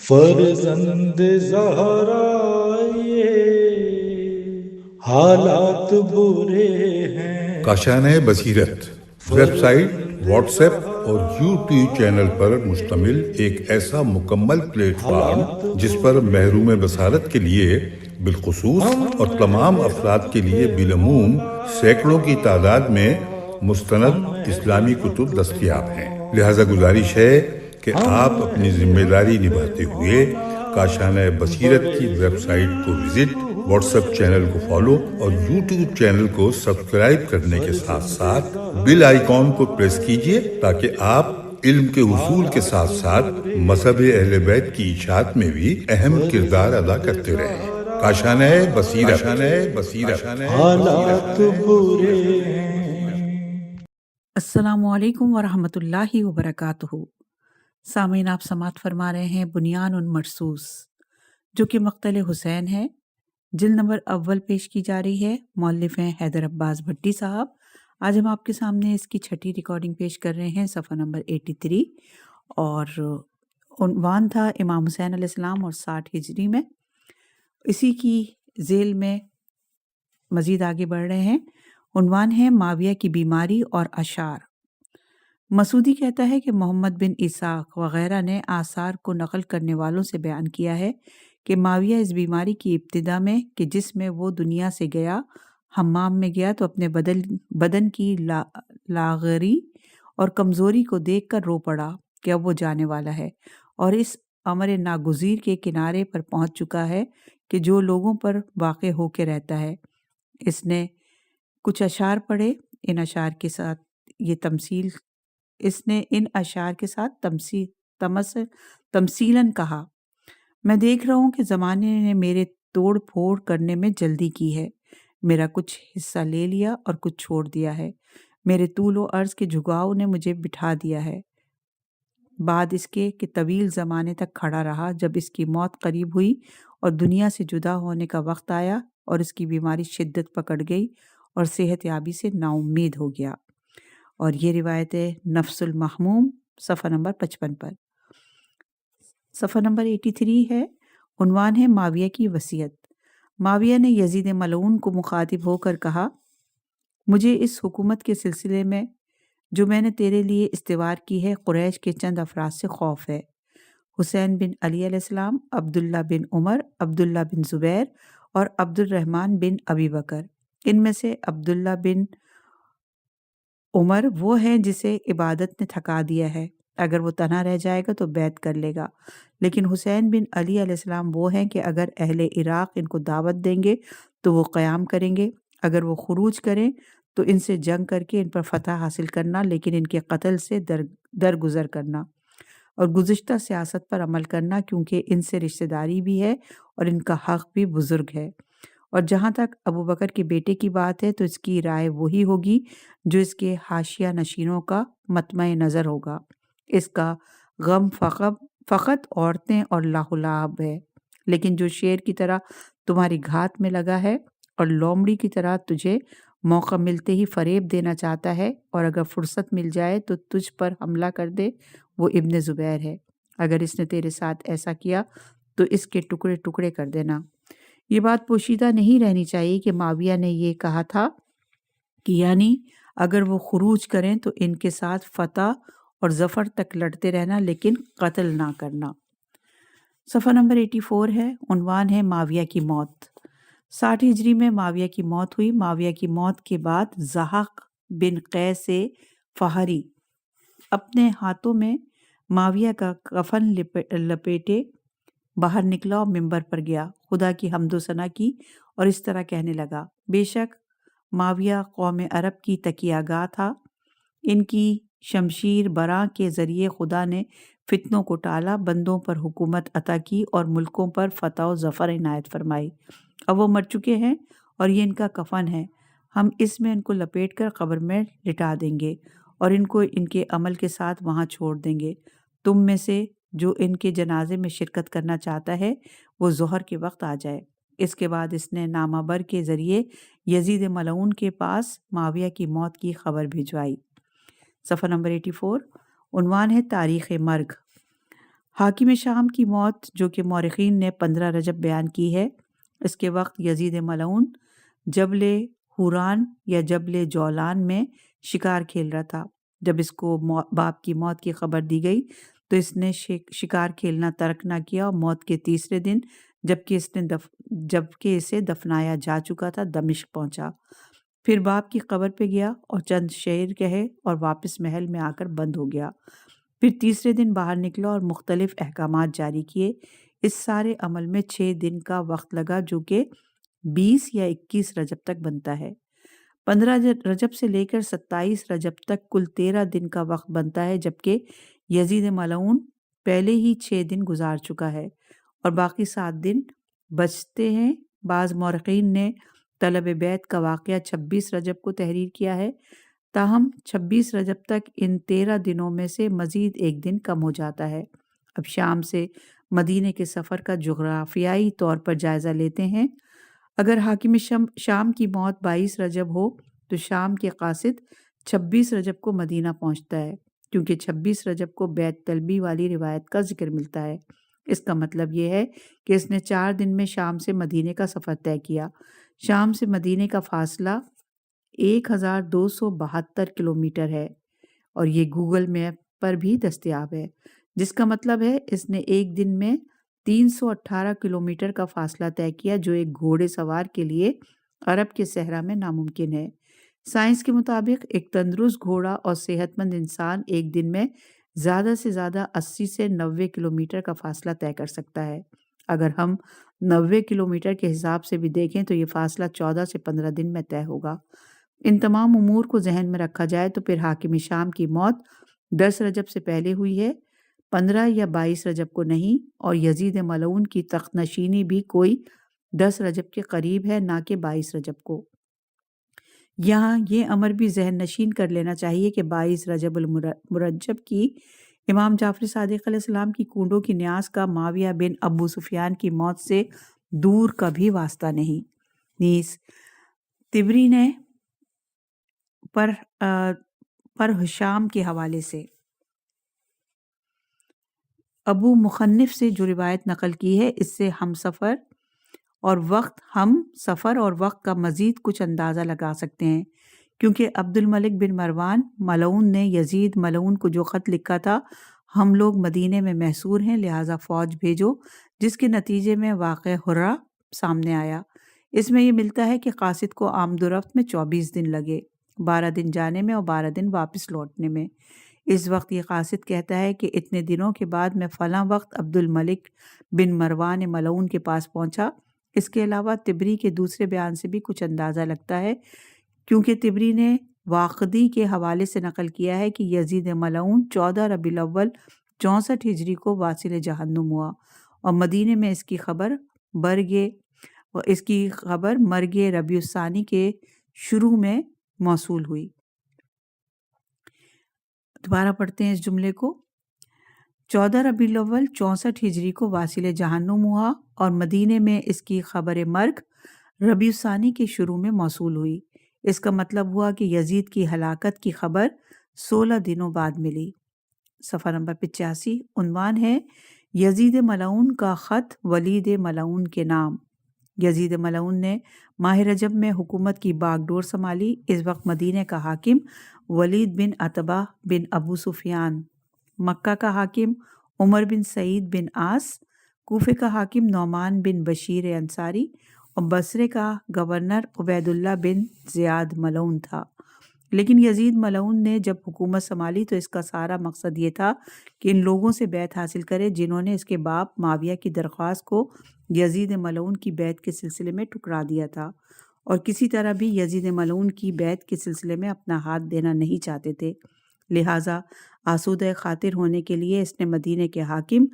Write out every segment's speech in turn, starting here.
فرزند زہرا یہ حالات برے ہیں۔ کاشانۂ بصیرت ویب سائٹ، واٹس ایپ اور یوٹیوب چینل پر مشتمل ایک ایسا مکمل پلیٹ فارم جس پر محروم بصارت کے لیے بالخصوص اور تمام افراد کے لیے بالعموم سینکڑوں کی تعداد میں مستند اسلامی کتب دستیاب ہیں۔ لہذا گزارش ہے کہ آپ اپنی ذمہ داری نبھاتے ہوئے کاشانۂ بصیرت کی ویب سائٹ کو وزٹ، واٹس ایپ چینل کو فالو اور یوٹیوب چینل کو سبسکرائب کرنے کے ساتھ ساتھ بیل آئیکن کو پریس کیجئے تاکہ آپ علم کے حصول کے ساتھ ساتھ مذہب اہل بیت کی اشاعت میں بھی اہم کردار ادا کرتے رہیں۔ کاشانۂ بصیرت۔ حالات برے ہیں۔ السلام علیکم ورحمۃ اللہ وبرکاتہ۔ سامعین، آپ سماعت فرما رہے ہیں بنیان مرصوص، جو کہ مقتل حسین ہے، جلد نمبر اول پیش کی جا رہی ہے۔ مؤلف ہیں حیدر عباس بھٹی صاحب۔ آج ہم آپ کے سامنے اس کی چھٹی ریکارڈنگ پیش کر رہے ہیں، صفحہ نمبر 83، اور عنوان تھا امام حسین علیہ السلام اور 60 ہجری میں۔ اسی کی ذیل میں مزید آگے بڑھ رہے ہیں۔ عنوان ہے معاویہ کی بیماری اور اشعار۔ مسعودی کہتا ہے کہ محمد بن اسحاق وغیرہ نے آثار کو نقل کرنے والوں سے بیان کیا ہے کہ معاویہ اس بیماری کی ابتدا میں کہ جس میں وہ دنیا سے گیا، حمام میں گیا تو اپنے بدن کی لاغری اور کمزوری کو دیکھ کر رو پڑا کہ اب وہ جانے والا ہے، اور اس امر ناگزیر کے کنارے پر پہنچ چکا ہے کہ جو لوگوں پر واقع ہو کے رہتا ہے۔ اس نے کچھ اشعار پڑھے، ان اشعار کے ساتھ تمثیلاً کہا: میں دیکھ رہا ہوں کہ زمانے نے میرے توڑ پھوڑ کرنے میں جلدی کی ہے، میرا کچھ حصہ لے لیا اور کچھ چھوڑ دیا ہے، میرے طول و عرض کے جھکاؤ نے مجھے بٹھا دیا ہے، بعد اس کے کہ طویل زمانے تک کھڑا رہا۔ جب اس کی موت قریب ہوئی اور دنیا سے جدا ہونے کا وقت آیا اور اس کی بیماری شدت پکڑ گئی اور صحت یابی سے نا امید ہو گیا۔ اور یہ روایت ہے نفس المحموم، صفحہ نمبر 55 پر۔ صفحہ نمبر 83 ہے، عنوان ہے معاویہ کی وصیت۔ معاویہ نے یزید ملعون کو مخاطب ہو کر کہا: مجھے اس حکومت کے سلسلے میں جو میں نے تیرے لیے استوار کی ہے، قریش کے چند افراد سے خوف ہے، حسین بن علی علیہ السلام، عبداللہ بن عمر، عبداللہ بن زبیر اور عبد الرحمن بن ابی بکر۔ ان میں سے عبداللہ بن عمر وہ ہیں جسے عبادت نے تھکا دیا ہے، اگر وہ تنہا رہ جائے گا تو بیعت کر لے گا، لیکن حسین بن علی علیہ السلام وہ ہیں کہ اگر اہل عراق ان کو دعوت دیں گے تو وہ قیام کریں گے، اگر وہ خروج کریں تو ان سے جنگ کر کے ان پر فتح حاصل کرنا، لیکن ان کے قتل سے درگزر کرنا اور گزشتہ سیاست پر عمل کرنا، کیونکہ ان سے رشتہ داری بھی ہے اور ان کا حق بھی بزرگ ہے۔ اور جہاں تک ابو بکر کے بیٹے کی بات ہے تو اس کی رائے وہی ہوگی جو اس کے حاشیہ نشینوں کا مطمع نظر ہوگا۔ اس کا غم فقط عورتیں اور لاہ و لعب ہے، لیکن جو شیر کی طرح تمہاری گھات میں لگا ہے اور لومڑی کی طرح تجھے موقع ملتے ہی فریب دینا چاہتا ہے، اور اگر فرصت مل جائے تو تجھ پر حملہ کر دے، وہ ابن زبیر ہے۔ اگر اس نے تیرے ساتھ ایسا کیا تو اس کے ٹکڑے ٹکڑے کر دینا۔ یہ بات پوشیدہ نہیں رہنی چاہیے کہ معاویہ نے یہ کہا تھا کہ یعنی اگر وہ خروج کریں تو ان کے ساتھ فتح اور ظفر تک لڑتے رہنا، لیکن قتل نہ کرنا۔ صفحہ نمبر 84 ہے، عنوان ہے معاویہ کی موت۔ 60 ہجری میں معاویہ کی موت ہوئی۔ معاویہ کی موت کے بعد ضحاک بن قیس فہری اپنے ہاتھوں میں معاویہ کا کفن لپیٹے باہر نکلا اور منبر پر گیا، خدا کی حمد و ثنا کی اور اس طرح کہنے لگا: بے شک معاویہ قوم عرب کی تکیہ گاہ تھا، ان کی شمشیر براں کے ذریعے خدا نے فتنوں کو ٹالا، بندوں پر حکومت عطا کی اور ملکوں پر فتح و ظفر عنایت فرمائی۔ اب وہ مر چکے ہیں اور یہ ان کا کفن ہے، ہم اس میں ان کو لپیٹ کر قبر میں لٹا دیں گے اور ان کو ان کے عمل کے ساتھ وہاں چھوڑ دیں گے۔ تم میں سے جو ان کے جنازے میں شرکت کرنا چاہتا ہے وہ ظہر کے وقت آ جائے۔ اس کے بعد اس نے نامہ بر کے ذریعے یزید ملعون کے پاس معاویہ کی موت کی خبر بھجوائی۔ صفحہ نمبر 84، عنوان ہے تاریخ مرگ۔ حاکم شام کی موت جو کہ مورخین نے 15 رجب بیان کی ہے، اس کے وقت یزید ملعون جبل حوران یا جبل جولان میں شکار کھیل رہا تھا۔ جب اس کو باپ کی موت کی خبر دی گئی تو اس نے شکار کھیلنا ترک نہ کیا اور موت کے تیسرے دن جبکہ اسے دفنایا جا چکا تھا دمشق پہنچا۔ پھر باپ کی قبر پہ گیا اور چند شعر کہے اور واپس محل میں آ کر بند ہو گیا۔ پھر تیسرے دن باہر نکلا اور مختلف احکامات جاری کیے۔ اس سارے عمل میں 6 دن کا وقت لگا جو کہ 20 یا 21 رجب تک بنتا ہے۔ 15 رجب سے لے کر 27 رجب تک کل 13 دن کا وقت بنتا ہے، جبکہ یزید ملعون پہلے ہی 6 دن گزار چکا ہے اور باقی 7 دن بچتے ہیں۔ بعض مورخین نے طلب بیت کا واقعہ 26 رجب کو تحریر کیا ہے، تاہم 26 رجب تک ان 13 دنوں میں سے مزید ایک دن کم ہو جاتا ہے۔ اب شام سے مدینے کے سفر کا جغرافیائی طور پر جائزہ لیتے ہیں۔ اگر حاکم شام کی موت 22 رجب ہو تو شام کے قاصد 26 رجب کو مدینہ پہنچتا ہے، کیونکہ 26 رجب کو بیت طلبی والی روایت کا ذکر ملتا ہے۔ اس کا مطلب یہ ہے کہ اس نے 4 دن میں شام سے مدینے کا سفر طے کیا۔ شام سے مدینے کا فاصلہ 1272 کلومیٹر ہے اور یہ گوگل میپ پر بھی دستیاب ہے، جس کا مطلب ہے اس نے ایک دن میں 318 کلومیٹر کا فاصلہ طے کیا، جو ایک گھوڑے سوار کے لیے عرب کے صحرا میں ناممکن ہے۔ سائنس کے مطابق ایک تندرست گھوڑا اور صحت مند انسان ایک دن میں زیادہ سے زیادہ 80 سے 90 کلومیٹر کا فاصلہ طے کر سکتا ہے۔ اگر ہم 90 کلومیٹر کے حساب سے بھی دیکھیں تو یہ فاصلہ 14 سے 15 دن میں طے ہوگا۔ ان تمام امور کو ذہن میں رکھا جائے تو پھر حاکم شام کی موت 10 رجب سے پہلے ہوئی ہے، 15 یا 22 رجب کو نہیں، اور یزید ملعون کی تخت نشینی بھی کوئی 10 رجب کے قریب ہے، نہ کہ 22 رجب کو۔ یہاں یہ امر بھی ذہن نشین کر لینا چاہیے کہ 22 رجب المرجب کی امام جعفر صادق علیہ السلام کی کنڈوں کی نیاز کا معاویہ بن ابو سفیان کی موت سے دور کا بھی واسطہ نہیں۔ نیز طبری نے پر ہشام کے حوالے سے ابو مخنف سے جو روایت نقل کی ہے، اس سے ہم سفر اور وقت کا مزید کچھ اندازہ لگا سکتے ہیں، کیونکہ عبد الملک بن مروان ملعون نے یزید ملعون کو جو خط لکھا تھا، ہم لوگ مدینے میں محصور ہیں لہٰذا فوج بھیجو، جس کے نتیجے میں واقع ہرہ سامنے آیا۔ اس میں یہ ملتا ہے کہ قاصد کو آمد و رفت میں 24 دن لگے، 12 دن جانے میں اور 12 دن واپس لوٹنے میں۔ اس وقت یہ قاصد کہتا ہے کہ اتنے دنوں کے بعد میں فلاں وقت عبد الملک بن مروان ملعون کے پاس پہنچا۔ اس کے علاوہ طبری کے دوسرے بیان سے بھی کچھ اندازہ لگتا ہے، کیونکہ طبری نے واقدی کے حوالے سے نقل کیا ہے کہ یزید ملعون 14 ربیع الاول 64 ہجری کو واصل جہنم ہوا اور مدینے میں اس کی خبر مرگ ربیع الثانی کے شروع میں موصول ہوئی۔ دوبارہ پڑھتے ہیں اس جملے کو۔ 14 ربیع الاول 64 ہجری کو واصل جہنم ہوا اور مدینے میں اس کی خبر مرگ ربیع الثانی کے شروع میں موصول ہوئی۔ اس کا مطلب ہوا کہ یزید کی ہلاکت کی خبر 16 دنوں بعد ملی۔ صفحہ نمبر 85، عنوان ہے یزید ملعون کا خط ولید ملعون کے نام۔ یزید ملعون نے ماہ رجب میں حکومت کی باغ ڈور سنبھالی۔ اس وقت مدینہ کا حاکم ولید بن عتبہ بن ابو سفیان، مکہ کا حاکم عمر بن سعید بن عاص، کوفے کا حاکم نعمان بن بشیر انصاری اور بصرے کا گورنر عبید اللہ بن زیاد ملعون تھا۔ لیکن یزید ملعون نے جب حکومت سنبھالی تو اس کا سارا مقصد یہ تھا کہ ان لوگوں سے بیعت حاصل کرے جنہوں نے اس کے باپ معاویہ کی درخواست کو یزید ملعون کی بیعت کے سلسلے میں ٹھکرا دیا تھا، اور کسی طرح بھی یزید ملعون کی بیعت کے سلسلے میں اپنا ہاتھ دینا نہیں چاہتے تھے۔ لہٰذا آسودہ خاطر ہونے کے لیے اس نے مدینے کے حاکم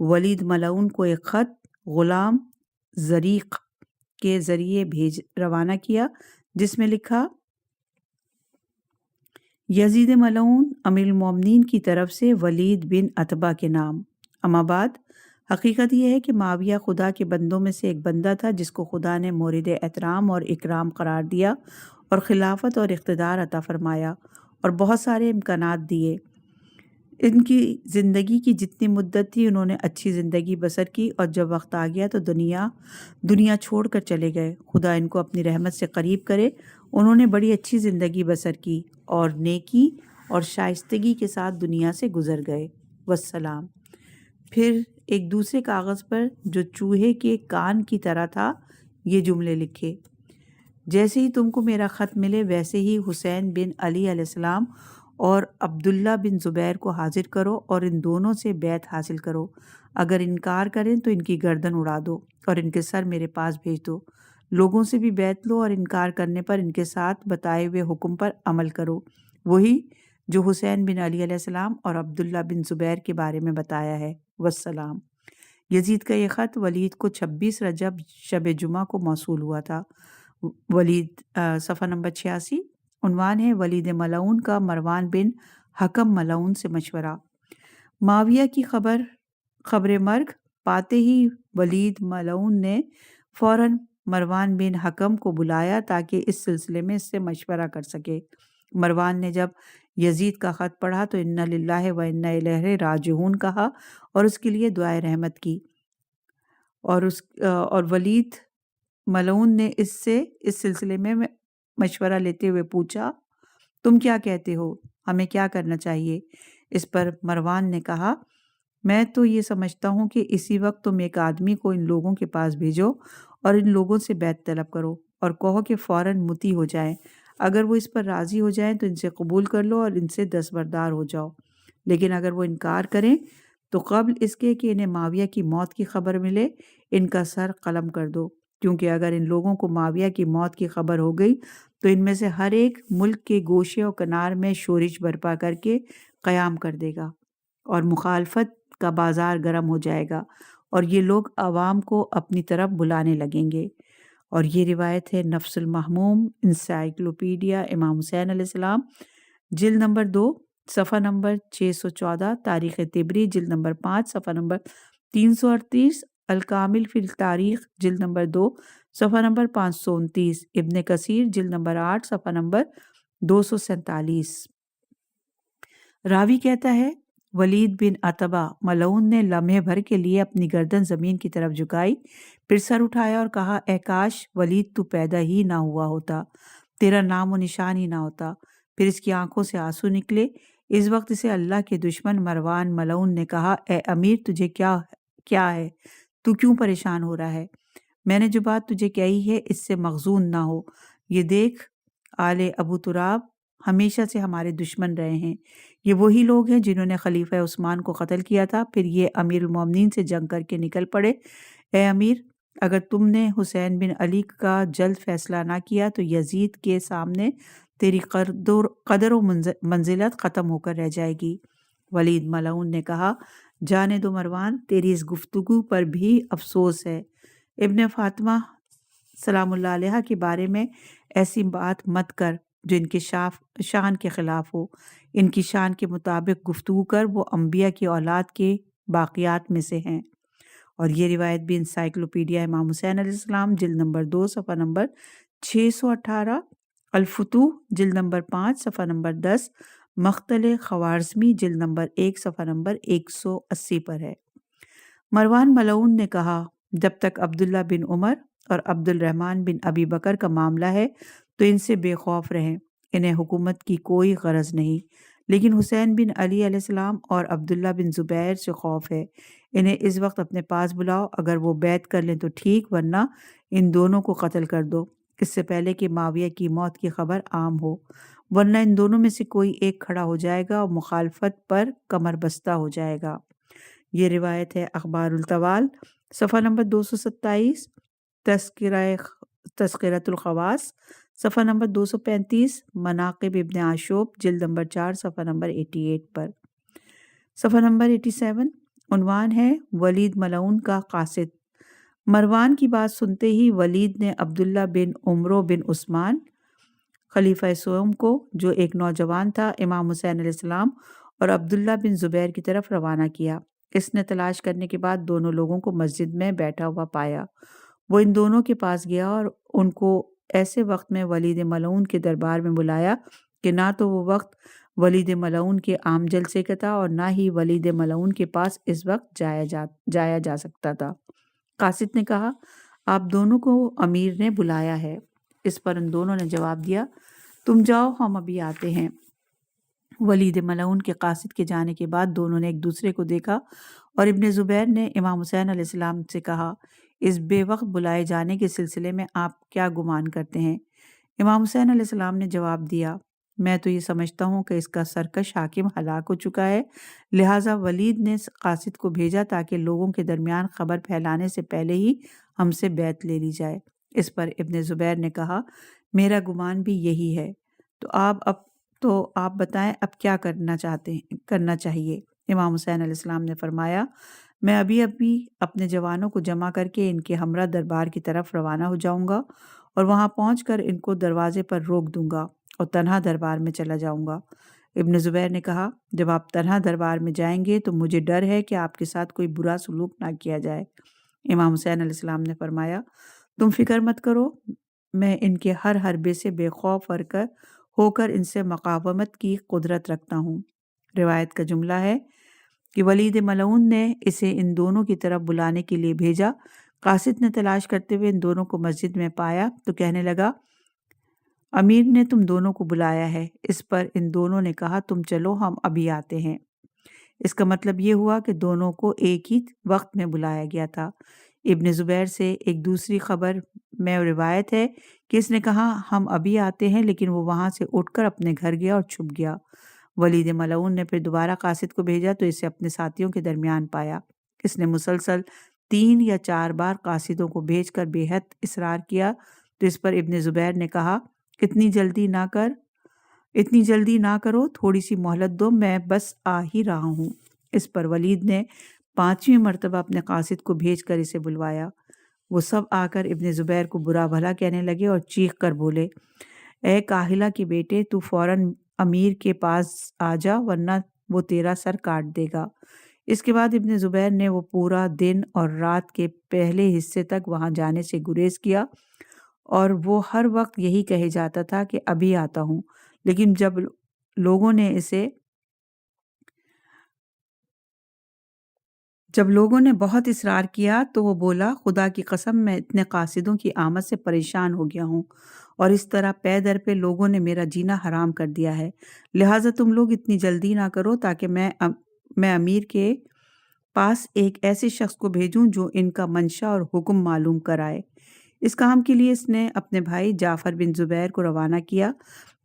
ولید ملعون کو ایک خط غلام زریق کے ذریعے روانہ کیا، جس میں لکھا: یزید ملعون امیر المومنین کی طرف سے ولید بن عتبہ کے نام۔ اما بعد، حقیقت یہ ہے کہ معاویہ خدا کے بندوں میں سے ایک بندہ تھا جس کو خدا نے مورد احترام اور اکرام قرار دیا اور خلافت اور اقتدار عطا فرمایا اور بہت سارے امکانات دیے۔ ان کی زندگی کی جتنی مدت تھی انہوں نے اچھی زندگی بسر کی، اور جب وقت آ گیا تو دنیا چھوڑ کر چلے گئے۔ خدا ان کو اپنی رحمت سے قریب کرے۔ انہوں نے بڑی اچھی زندگی بسر کی اور نیکی اور شائستگی کے ساتھ دنیا سے گزر گئے۔ والسلام۔ پھر ایک دوسرے کاغذ پر جو چوہے کے کان کی طرح تھا یہ جملے لکھے: جیسے ہی تم کو میرا خط ملے ویسے ہی حسین بن علی علیہ السلام اور عبداللہ بن زبیر کو حاضر کرو اور ان دونوں سے بیعت حاصل کرو۔ اگر انکار کریں تو ان کی گردن اڑا دو اور ان کے سر میرے پاس بھیج دو۔ لوگوں سے بھی بیعت لو اور انکار کرنے پر ان کے ساتھ بتائے ہوئے حکم پر عمل کرو، وہی جو حسین بن علی علیہ السلام اور عبداللہ بن زبیر کے بارے میں بتایا ہے۔ والسلام۔ یزید کا یہ خط ولید کو 26 رجب شب جمعہ کو موصول ہوا تھا۔ ولید صفحہ نمبر 86۔ عنوان ہے: ولید ملعون کا مروان بن حکم ملعون سے مشورہ۔ معاویہ کی خبر مرگ پاتے ہی ولید ملعون نے فوراً مروان بن حکم کو بلایا تاکہ اس سلسلے میں اس سے مشورہ کر سکے۔ مروان نے جب یزید کا خط پڑھا تو انا للہ و انا الیہ راجعون کہا اور اس کے لیے دعائے رحمت کی، اور ولید ملعون نے اس سے اس سلسلے میں مشورہ لیتے ہوئے پوچھا: تم کیا کہتے ہو، ہمیں کیا کرنا چاہیے؟ اس پر مروان نے کہا: میں تو یہ سمجھتا ہوں کہ اسی وقت تم ایک آدمی کو ان لوگوں کے پاس بھیجو اور ان لوگوں سے بیعت طلب کرو اور کہو کہ فوراً مطیع ہو جائیں۔ اگر وہ اس پر راضی ہو جائیں تو ان سے قبول کر لو اور ان سے دستبردار ہو جاؤ، لیکن اگر وہ انکار کریں تو قبل اس کے کہ انہیں معاویہ کی موت کی خبر ملے ان کا سر قلم کر دو، کیونکہ اگر ان لوگوں کو معاویہ کی موت کی خبر ہو گئی تو ان میں سے ہر ایک ملک کے گوشے و کنار میں شورش برپا کر کے قیام کر دے گا اور مخالفت کا بازار گرم ہو جائے گا اور یہ لوگ عوام کو اپنی طرف بلانے لگیں گے۔ اور یہ روایت ہے نفس المحموم انسائکلوپیڈیا امام حسین علیہ السلام، جلد نمبر 2 صفحہ نمبر 614، تاریخ طبری جلد نمبر 5 صفحہ نمبر 338، الکامل فی التاریخ جلد نمبر 2 صفحہ نمبر 529، ابن کثیر جلد نمبر 8 صفحہ نمبر 247۔ راوی کہتا ہے ولید بن عتبہ ملعون نے لمحے بھر کے لیے اپنی گردن زمین کی طرف جھکائی، پھر سر اٹھایا اور کہا: اے کاش ولید تو پیدا ہی نہ ہوا ہوتا، تیرا نام و نشان ہی نہ ہوتا۔ پھر اس کی آنکھوں سے آنسو نکلے۔ اس وقت اسے اللہ کے دشمن مروان ملعون نے کہا: اے امیر تجھے کیا ہے، تو کیوں پریشان ہو رہا ہے؟ میں نے جو بات تجھے کہی ہے اس سے مغزون نہ ہو۔ یہ دیکھ آل ابو تراب ہمیشہ سے ہمارے دشمن رہے ہیں، یہ وہی لوگ ہیں جنہوں نے خلیفہ عثمان کو قتل کیا تھا۔ پھر یہ امیر المومنین سے جنگ کر کے نکل پڑے۔ اے امیر، اگر تم نے حسین بن علی کا جلد فیصلہ نہ کیا تو یزید کے سامنے تیری قدر و منزلت ختم ہو کر رہ جائے گی۔ ولید ملعون نے کہا: جانے دو مروان، تیری اس گفتگو پر بھی افسوس ہے۔ ابن فاطمہ سلام اللہ علیہ کے بارے میں ایسی بات مت کر جو ان کے شان کے خلاف ہو۔ ان کی شان کے مطابق گفتگو کر، وہ انبیاء کی اولاد کے باقیات میں سے ہیں۔ اور یہ روایت بھی انسائکلوپیڈیا امام حسین علیہ السلام جلد نمبر 2 صفحہ نمبر 618، الفتوح جلد نمبر 5 صفحہ نمبر 10، مقتل خوارزمی جلد نمبر 1 صفحہ نمبر 180 پر ہے۔ مروان ملعون نے کہا: جب تک عبداللہ بن عمر اور عبد الرحمن بن ابی بکر کا معاملہ ہے تو ان سے بے خوف رہیں، انہیں حکومت کی کوئی غرض نہیں، لیکن حسین بن علی علیہ السلام اور عبداللہ بن زبیر سے خوف ہے، انہیں اس وقت اپنے پاس بلاؤ، اگر وہ بیعت کر لیں تو ٹھیک، ورنہ ان دونوں کو قتل کر دو اس سے پہلے کہ معاویہ کی موت کی خبر عام ہو، ورنہ ان دونوں میں سے کوئی ایک کھڑا ہو جائے گا اور مخالفت پر کمر بستہ ہو جائے گا۔ یہ روایت ہے اخبار الطوال صفحہ نمبر 227، تذکرۃ الخواص صفحہ نمبر 235، مناقب ابن عاشوب جلد نمبر 4 صفحہ نمبر 88 پر۔ صفحہ نمبر 87، عنوان ہے ولید ملعون کا قاصد۔ مروان کی بات سنتے ہی ولید نے عبداللہ بن عمرو بن عثمان خلیفہ سوم کو، جو ایک نوجوان تھا، امام حسین علیہ السلام اور عبداللہ بن زبیر کی طرف روانہ کیا۔ اس نے تلاش کرنے کے بعد دونوں لوگوں کو مسجد میں بیٹھا ہوا پایا۔ وہ ان دونوں کے پاس گیا اور ان کو ایسے وقت میں ولید ملعون کے دربار میں بلایا کہ نہ تو وہ وقت ولید ملعون کے عام جلسے کا تھا اور نہ ہی ولید ملعون کے پاس اس وقت جایا جا سکتا تھا۔ قاصد نے کہا آپ دونوں کو امیر نے بلایا ہے۔ اس پر ان دونوں نے جواب دیا تم جاؤ ہم ابھی آتے ہیں۔ ولید ملعون کے قاصد کے جانے کے بعد دونوں نے ایک دوسرے کو دیکھا اور ابن زبیر نے امام حسین علیہ السلام سے کہا اس بے وقت بلائے جانے کے سلسلے میں آپ کیا گمان کرتے ہیں؟ امام حسین علیہ السلام نے جواب دیا میں تو یہ سمجھتا ہوں کہ اس کا سرکش حاکم ہلاک ہو چکا ہے، لہٰذا ولید نے قاصد کو بھیجا تاکہ لوگوں کے درمیان خبر پھیلانے سے پہلے ہی ہم سے بیعت لے لی جائے۔ اس پر ابن زبیر نے کہا میرا گمان بھی یہی ہے، تو آپ بتائیں اب کیا کرنا چاہیے؟ امام حسین علیہ السلام نے فرمایا میں ابھی اپنے جوانوں کو جمع کر کے ان کے ہمراہ دربار کی طرف روانہ ہو جاؤں گا اور وہاں پہنچ کر ان کو دروازے پر روک دوں گا اور تنہا دربار میں چلا جاؤں گا۔ ابن زبیر نے کہا جب آپ تنہا دربار میں جائیں گے تو مجھے ڈر ہے کہ آپ کے ساتھ کوئی برا سلوک نہ کیا جائے۔ امام حسین علیہ السلام نے فرمایا تم فکر مت کرو، میں ان کے ہر حربے سے بے خوف ہو کر ان سے مقاومت کی قدرت رکھتا ہوں۔ روایت کا جملہ ہے کہ ولید ملعون نے اسے ان دونوں کی طرف بلانے کے لیے بھیجا۔ قاصد نے تلاش کرتے ہوئے ان دونوں کو مسجد میں پایا تو کہنے لگا امیر نے تم دونوں کو بلایا ہے۔ اس پر ان دونوں نے کہا تم چلو ہم ابھی آتے ہیں۔ اس کا مطلب یہ ہوا کہ دونوں کو ایک ہی وقت میں بلایا گیا تھا۔ ابن زبیر سے ایک دوسری خبر میں روایت ہے کہ اس نے کہا ہم ابھی آتے ہیں، لیکن وہ وہاں سے اٹھ کر اپنے گھر گیا اور چھپ گیا۔ ولید ملعون نے پھر دوبارہ قاصد کو بھیجا تو اسے اپنے ساتھیوں کے درمیان پایا۔ اس نے مسلسل 3 یا 4 بار قاصدوں کو بھیج کر بے حد اصرار کیا تو اس پر ابن زبیر نے کہا اتنی جلدی نہ کرو، تھوڑی سی مہلت دو، میں بس آ ہی رہا ہوں۔ اس پر ولید نے 5ویں مرتبہ اپنے قاصد کو بھیج کر اسے بلوایا۔ وہ سب آ کر ابن زبیر کو برا بھلا کہنے لگے اور چیخ کر بولے اے کاہلہ کے بیٹے، تو فوراً امیر کے پاس آ جا ورنہ وہ تیرا سر کاٹ دے گا۔ اس کے بعد ابن زبیر نے وہ پورا دن اور رات کے پہلے حصے تک وہاں جانے سے گریز کیا اور وہ ہر وقت یہی کہے جاتا تھا کہ ابھی آتا ہوں، لیکن جب لوگوں نے بہت اصرار کیا تو وہ بولا خدا کی قسم میں اتنے قاصدوں کی آمد سے پریشان ہو گیا ہوں اور اس طرح پے در پہ لوگوں نے میرا جینا حرام کر دیا ہے، لہٰذا تم لوگ اتنی جلدی نہ کرو تاکہ میں امیر کے پاس ایک ایسے شخص کو بھیجوں جو ان کا منشا اور حکم معلوم کرائے۔ اس کام کے لیے اس نے اپنے بھائی جعفر بن زبیر کو روانہ کیا۔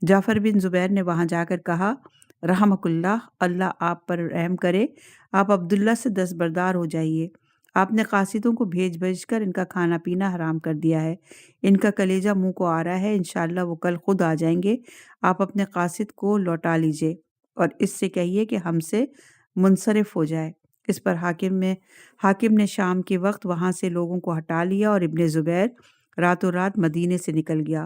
جعفر بن زبیر نے وہاں جا کر کہا رحمک اللہ آپ پر رحم کرے، آپ عبداللہ سے دستبردار ہو جائیے۔ آپ نے قاصدوں کو بھیج کر ان کا کھانا پینا حرام کر دیا ہے، ان کا کلیجہ منہ کو آ رہا ہے، انشاءاللہ وہ کل خود آ جائیں گے۔ آپ اپنے قاصد کو لوٹا لیجئے اور اس سے کہیے کہ ہم سے منصرف ہو جائے۔ اس پر حاکم نے شام کے وقت وہاں سے لوگوں کو ہٹا لیا اور ابن زبیر راتوں رات مدینے سے نکل گیا۔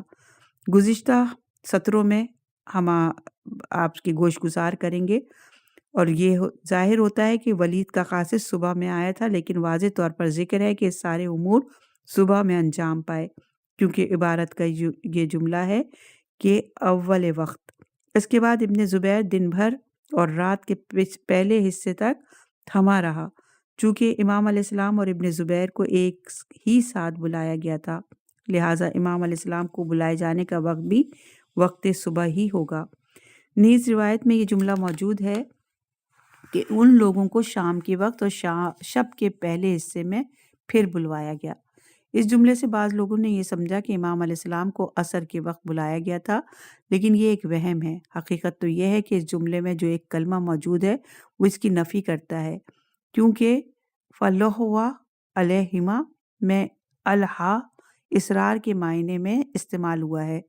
گزشتہ سطروں میں ہم آپ کی گوش گزار کریں گے اور یہ ظاہر ہوتا ہے کہ ولید کا قاصد صبح میں آیا تھا، لیکن واضح طور پر ذکر ہے کہ سارے امور صبح میں انجام پائے، کیونکہ عبارت کا یہ جملہ ہے کہ اول وقت۔ اس کے بعد ابن زبیر دن بھر اور رات کے پہلے حصے تک تھما رہا، چونکہ امام علیہ السلام اور ابن زبیر کو ایک ہی ساتھ بلایا گیا تھا، لہٰذا امام علیہ السلام کو بلائے جانے کا وقت بھی وقت صبح ہی ہوگا۔ نیز روایت میں یہ جملہ موجود ہے کہ ان لوگوں کو شام کے وقت اور شب کے پہلے حصے میں پھر بلوایا گیا۔ اس جملے سے بعض لوگوں نے یہ سمجھا کہ امام علیہ السلام کو عصر کے وقت بلایا گیا تھا، لیکن یہ ایک وہم ہے۔ حقیقت تو یہ ہے کہ اس جملے میں جو ایک کلمہ موجود ہے وہ اس کی نفی کرتا ہے، کیونکہ فَلَہْوَ عَلَیْہِمَا میں الہا اصرار کے معنی میں استعمال ہوا ہے۔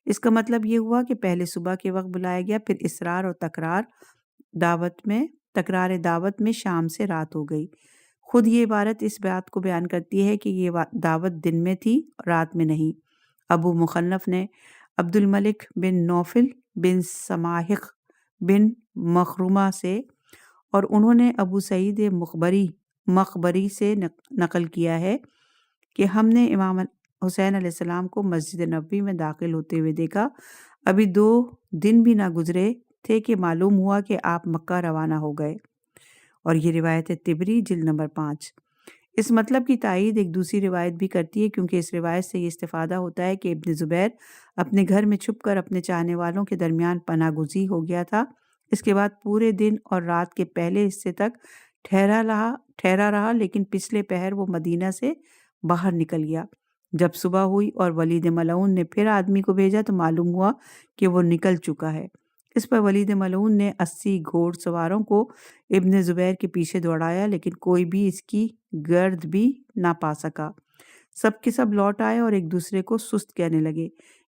اس کا مطلب یہ ہوا کہ پہلے صبح کے وقت بلایا گیا، پھر اصرار اور تکرار دعوت میں شام سے رات ہو گئی۔ خود یہ عبارت اس بات کو بیان کرتی ہے کہ یہ دعوت دن میں تھی، رات میں نہیں۔ ابو مخنف نے عبد الملک بن نوفل بن سماحق بن مخرمہ سے اور انہوں نے ابو سعید مخبری سے نقل کیا ہے کہ ہم نے امام حسین علیہ السلام کو مسجد نبوی میں داخل ہوتے ہوئے دیکھا، ابھی 2 دن بھی نہ گزرے تھے کہ معلوم ہوا کہ آپ مکہ روانہ ہو گئے۔ اور یہ روایت ہے تبری جلد نمبر 5۔ اس مطلب کی تائید ایک دوسری روایت بھی کرتی ہے، کیونکہ اس روایت سے یہ استفادہ ہوتا ہے کہ ابن زبیر اپنے گھر میں چھپ کر اپنے چاہنے والوں کے درمیان پناہ گزین ہو گیا تھا۔ اس کے بعد پورے دن اور رات کے پہلے حصے تک ٹھہرا رہا، لیکن پچھلے پہر وہ مدینہ سے باہر نکل گیا۔ جب صبح ہوئی اور ولید ملعون نے پھر آدمی کو بھیجا تو معلوم ہوا کہ وہ نکل چکا ہے۔ اس پر ولید ملعون نے 80 گھوڑ سواروں کو ابن زبیر کے پیچھے دوڑایا، لیکن کوئی بھی اس کی گرد بھی نہ پا سکا۔ سب کے سب لوٹ آئے اور ایک دوسرے کو سست کہنے لگے،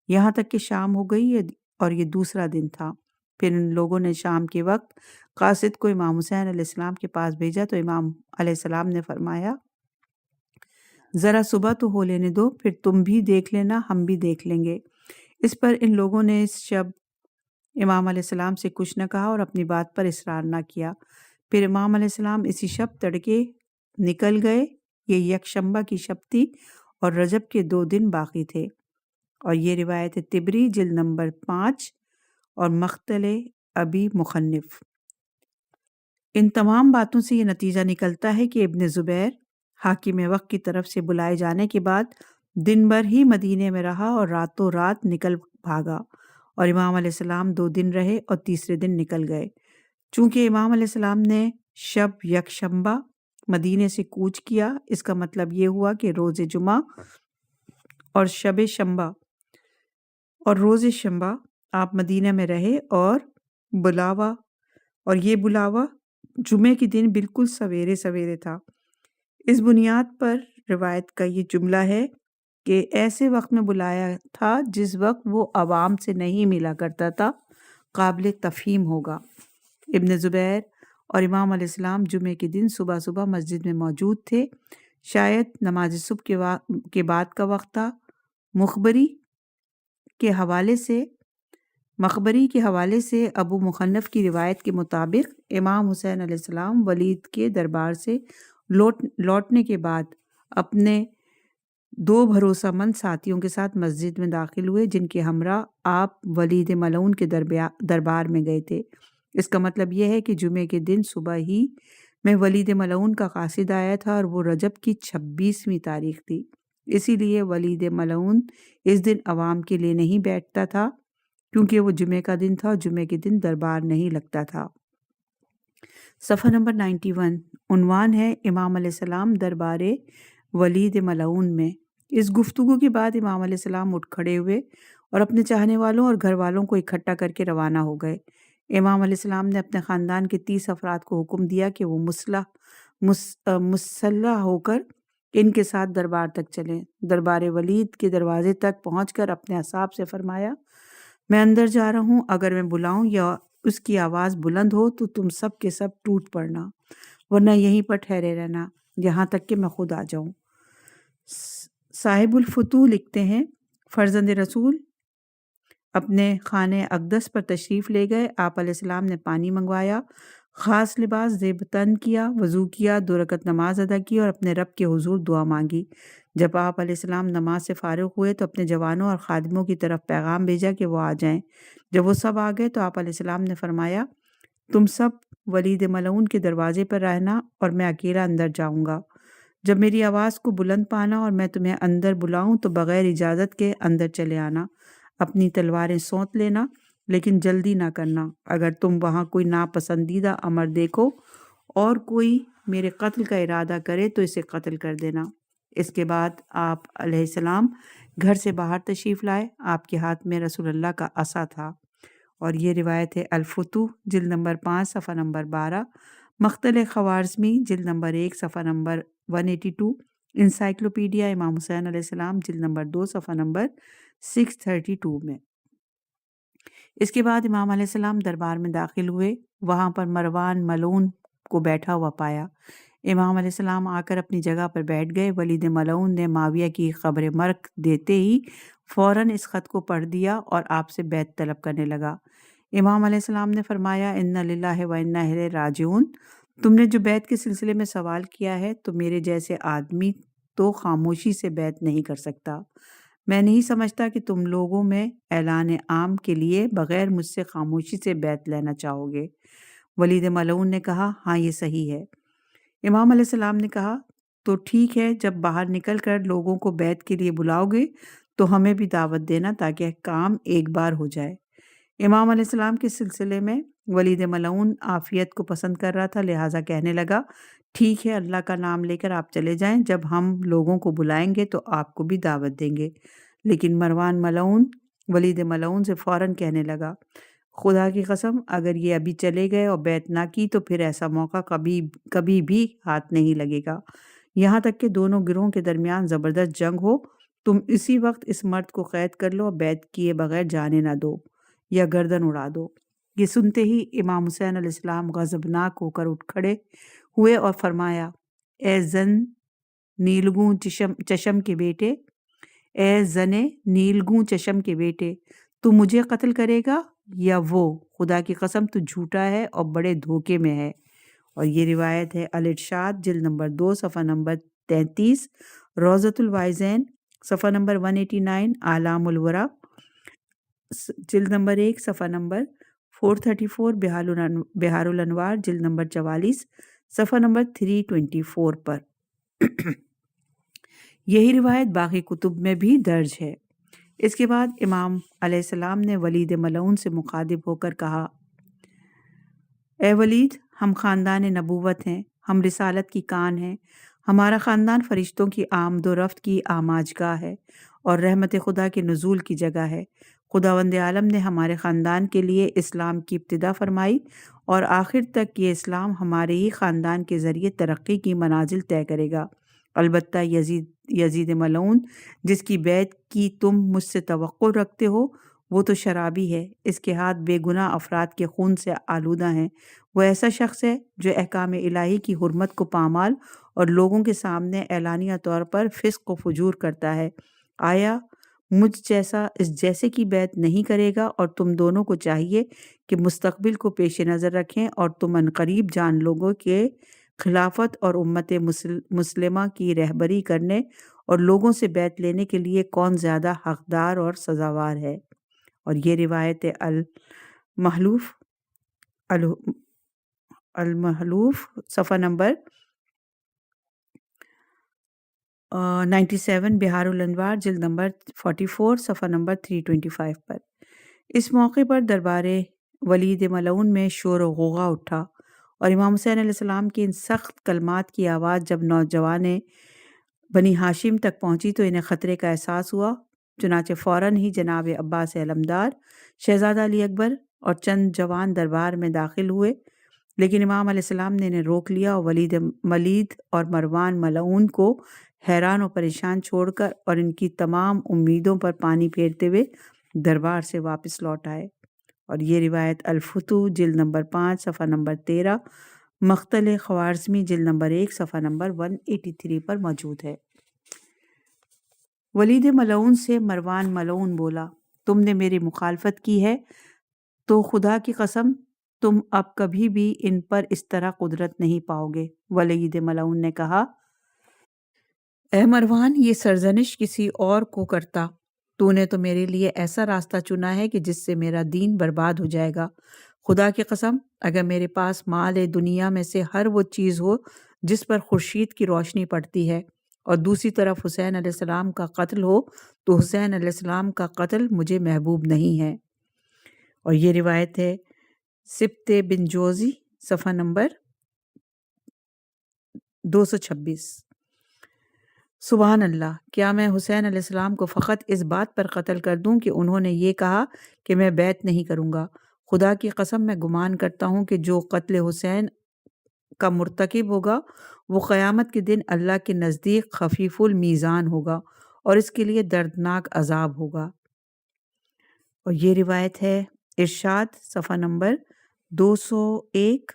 یہاں تک کہ شام ہو گئی اور یہ دوسرا دن تھا۔ پھر ان لوگوں نے شام کے وقت قاصد کو امام حسین علیہ السلام کے پاس بھیجا تو امام علیہ السلام نے فرمایا، ذرا صبح تو ہو لینے دو، پھر تم بھی دیکھ لینا، ہم بھی دیکھ لیں گے۔ اس پر ان لوگوں نے اس شب امام علیہ السلام سے کچھ نہ کہا اور اپنی بات پر اصرار نہ کیا۔ پھر امام علیہ السلام اسی شب تڑکے نکل گئے۔ یہ یکشنبہ کی شب تھی اور رجب کے 2 دن باقی تھے۔ اور یہ روایت تبری جلد نمبر 5 اور مختل ابی مخنف۔ ان تمام باتوں سے یہ نتیجہ نکلتا ہے کہ ابن زبیر حاکم وقت کی طرف سے بلائے جانے کے بعد دن بھر ہی مدینے میں رہا اور راتوں رات نکل بھاگا، اور امام علیہ السلام 2 دن رہے اور تیسرے دن نکل گئے۔ چونکہ امام علیہ السلام نے شب یکشنبہ مدینے سے کوچ کیا، اس کا مطلب یہ ہوا کہ روز جمعہ اور شب شنبہ اور روز شنبہ آپ مدینہ میں رہے، اور یہ بلاوا جمعے کے دن بالکل سویرے سویرے تھا۔ اس بنیاد پر روایت کا یہ جملہ ہے کہ ایسے وقت میں بلایا تھا جس وقت وہ عوام سے نہیں ملا کرتا تھا، قابل تفہیم ہوگا۔ ابن زبیر اور امام علیہ السلام جمعے کے دن صبح صبح مسجد میں موجود تھے، شاید نماز صبح کے بعد کا وقت تھا۔ مخبری کے حوالے سے ابو مخنف کی روایت کے مطابق امام حسین علیہ السلام ولید کے دربار سے لوٹنے کے بعد اپنے 2 بھروسہ مند ساتھیوں کے ساتھ مسجد میں داخل ہوئے، جن کے ہمراہ آپ ولید ملعون کے دربار میں گئے تھے۔ اس کا مطلب یہ ہے کہ جمعے کے دن صبح ہی میں ولید ملعون کا قاصد آیا تھا اور وہ رجب کی 26ویں تاریخ تھی۔ اسی لیے ولید ملعون اس دن عوام کے لیے نہیں بیٹھتا تھا، کیونکہ وہ جمعے کا دن تھا اور جمعے کے دن دربار نہیں لگتا تھا۔ صفحہ نمبر 91 عنوان ہے امام علیہ السلام دربار ولید ملعون میں۔ اس گفتگو کے بعد امام علیہ السلام اٹھ کھڑے ہوئے اور اپنے چاہنے والوں اور گھر والوں کو اکٹھا کر کے روانہ ہو گئے۔ امام علیہ السلام نے اپنے خاندان کے 30 افراد کو حکم دیا کہ وہ مسلح ہو کر ان کے ساتھ دربار تک چلیں۔ دربار ولید کے دروازے تک پہنچ کر اپنے اصحاب سے فرمایا، میں اندر جا رہا ہوں، اگر میں بلاؤں یا اس کی آواز بلند ہو تو تم سب کے سب ٹوٹ پڑنا، ورنہ یہیں پر ٹھہرے رہنا یہاں تک کہ میں خود آ جاؤں۔ صاحب الفتوح لکھتے ہیں، فرزند رسول اپنے خانہ اقدس پر تشریف لے گئے۔ آپ علیہ السلام نے پانی منگوایا، خاص لباس زیب تن کیا، وضو کیا، 2 رکعت نماز ادا کی اور اپنے رب کے حضور دعا مانگی۔ جب آپ علیہ السلام نماز سے فارغ ہوئے تو اپنے جوانوں اور خادموں کی طرف پیغام بھیجا کہ وہ آ جائیں۔ جب وہ سب آ گئے تو آپ علیہ السلام نے فرمایا، تم سب ولید ملعون کے دروازے پر رہنا اور میں اکیلا اندر جاؤں گا۔ جب میری آواز کو بلند پانا اور میں تمہیں اندر بلاؤں تو بغیر اجازت کے اندر چلے آنا، اپنی تلواریں سونت لینا، لیکن جلدی نہ کرنا۔ اگر تم وہاں کوئی ناپسندیدہ امر دیکھو اور کوئی میرے قتل کا ارادہ کرے تو اسے قتل کر دینا۔ اس کے بعد آپ علیہ السلام گھر سے باہر تشریف لائے۔ آپ کے ہاتھ میں رسول اللہ کا عصا تھا۔ اور یہ روایت ہے الفتوح جلد نمبر 5 صفحہ نمبر 12، مختل خوارزمی جلد نمبر 1 صفحہ نمبر 182، انسائکلوپیڈیا امام حسین علیہ السلام جلد نمبر 2 صفحہ نمبر 632 میں۔ اس کے بعد امام علیہ السلام دربار میں داخل ہوئے، وہاں پر مروان ملعون کو بیٹھا ہوا پایا۔ امام علیہ السلام آ کر اپنی جگہ پر بیٹھ گئے۔ ولید ملعون نے معاویہ کی خبر مرگ دیتے ہی فوراً اس خط کو پڑھ دیا اور آپ سے بیعت طلب کرنے لگا۔ امام علیہ السلام نے فرمایا، انا للہ و انا الیہ راجعون، تم نے جو بیعت کے سلسلے میں سوال کیا ہے تو میرے جیسے آدمی تو خاموشی سے بیعت نہیں کر سکتا۔ میں نہیں سمجھتا کہ تم لوگوں میں اعلان عام کے لیے بغیر مجھ سے خاموشی سے بیعت لینا چاہو گے۔ ولید ملعون نے کہا ہاں یہ صحیح ہے۔ امام علیہ السلام نے کہا تو ٹھیک ہے، جب باہر نکل کر لوگوں کو بیعت کے لیے بلاؤ گے تو ہمیں بھی دعوت دینا تاکہ کام ایک بار ہو جائے۔ امام علیہ السلام کے سلسلے میں ولید ملعون عافیت کو پسند کر رہا تھا، لہٰذا کہنے لگا ٹھیک ہے، اللہ کا نام لے کر آپ چلے جائیں، جب ہم لوگوں کو بلائیں گے تو آپ کو بھی دعوت دیں گے۔ لیکن مروان ملعون ولید ملعون سے فوراً کہنے لگا خدا کی قسم اگر یہ ابھی چلے گئے اور بیعت نہ کی تو پھر ایسا موقع کبھی بھی ہاتھ نہیں لگے گا، یہاں تک کہ دونوں گروہوں کے درمیان زبردست جنگ ہو۔ تم اسی وقت اس مرد کو قید کر لو اور بیعت کیے بغیر جانے نہ دو یا گردن اڑا دو۔ یہ سنتے ہی امام حسین علیہ السلام غضبناک ہو کر اٹھ کھڑے ہوئے اور فرمایا اے زن نیلگوں چشم کے بیٹے، اے زنے نیلگوں چشم کے بیٹے، تو مجھے قتل کرے گا یا وہ؟ خدا کی قسم تو جھوٹا ہے اور بڑے دھوکے میں ہے۔ اور یہ روایت ہے الارشاد جلد نمبر 2 صفحہ نمبر 33، روضۃ الوائزین صفحہ نمبر 189، اعلام الورا جلد نمبر 1 صفحہ نمبر 434، بہار الانوار جلد نمبر 44 صفحہ نمبر 324 پر۔ یہی روایت باقی کتب میں بھی درج ہے۔ اس کے بعد امام علیہ السلام نے ولید ملعون سے مخاطب ہو کر کہا اے ولید، ہم خاندان نبوت ہیں، ہم رسالت کی کان ہیں، ہمارا خاندان فرشتوں کی آمد و رفت کی آماجگاہ ہے اور رحمت خدا کے نزول کی جگہ ہے۔ خداوند عالم نے ہمارے خاندان کے لیے اسلام کی ابتدا فرمائی اور آخر تک یہ اسلام ہمارے ہی خاندان کے ذریعے ترقی کی منازل طے کرے گا۔ البتہ یزید ملعون جس کی بیعت کی تم مجھ سے توقع رکھتے ہو وہ تو شرابی ہے، اس کے ہاتھ بے گناہ افراد کے خون سے آلودہ ہیں۔ وہ ایسا شخص ہے جو احکام الہی کی حرمت کو پامال اور لوگوں کے سامنے اعلانیہ طور پر فسق و فجور کرتا ہے۔ آیا مجھ جیسے کی بیعت نہیں کرے گا؟ اور تم دونوں کو چاہیے کہ مستقبل کو پیش نظر رکھیں اور تم عنقریب جان لوگوں کے خلافت اور امت مسلمہ کی رہبری کرنے اور لوگوں سے بیعت لینے کے لیے کون زیادہ حقدار اور سزاوار ہے۔ اور یہ روایت المحلوف صفحہ نمبر 97، بہار الانوار جلد نمبر 44 صفحہ نمبر 325 پر۔ اس موقع پر دربار ولید ملعون میں شور و غوغا اٹھا اور امام حسین علیہ السلام کی ان سخت کلمات کی آواز جب نوجوان بنی ہاشم تک پہنچی تو انہیں خطرے کا احساس ہوا، چنانچہ فوراً ہی جناب عباس علمدار، شہزادہ علی اکبر اور چند جوان دربار میں داخل ہوئے، لیکن امام علیہ السلام نے انہیں روک لیا اور ولید اور مروان ملعون کو حیران و پریشان چھوڑ کر اور ان کی تمام امیدوں پر پانی پھیرتے ہوئے دربار سے واپس لوٹ آئے۔ اور یہ روایت الفتوح جلد نمبر 5 صفحہ نمبر 13، مقتل خوارزمی جلد نمبر 1 صفحہ نمبر 183 پر موجود ہے۔ ولید ملعون سے مروان ملعون بولا تم نے میری مخالفت کی ہے تو خدا کی قسم تم اب کبھی بھی ان پر اس طرح قدرت نہیں پاؤ گے۔ ولید ملعون نے کہا اے مروان، یہ سرزنش کسی اور کو کرتا، تو نے تو میرے لیے ایسا راستہ چنا ہے کہ جس سے میرا دین برباد ہو جائے گا۔ خدا کی قسم اگر میرے پاس مال دنیا میں سے ہر وہ چیز ہو جس پر خورشید کی روشنی پڑتی ہے اور دوسری طرف حسین علیہ السلام کا قتل ہو تو حسین علیہ السلام کا قتل مجھے محبوب نہیں ہے۔ اور یہ روایت ہے سبت بن جوزی صفحہ نمبر 226۔ سبحان اللہ، کیا میں حسین علیہ السلام کو فقط اس بات پر قتل کر دوں کہ انہوں نے یہ کہا کہ میں بیعت نہیں کروں گا؟ خدا کی قسم میں گمان کرتا ہوں کہ جو قتل حسین کا مرتکب ہوگا وہ قیامت کے دن اللہ کے نزدیک خفیف المیزان ہوگا اور اس کے لیے دردناک عذاب ہوگا۔ اور یہ روایت ہے ارشاد صفحہ نمبر 201،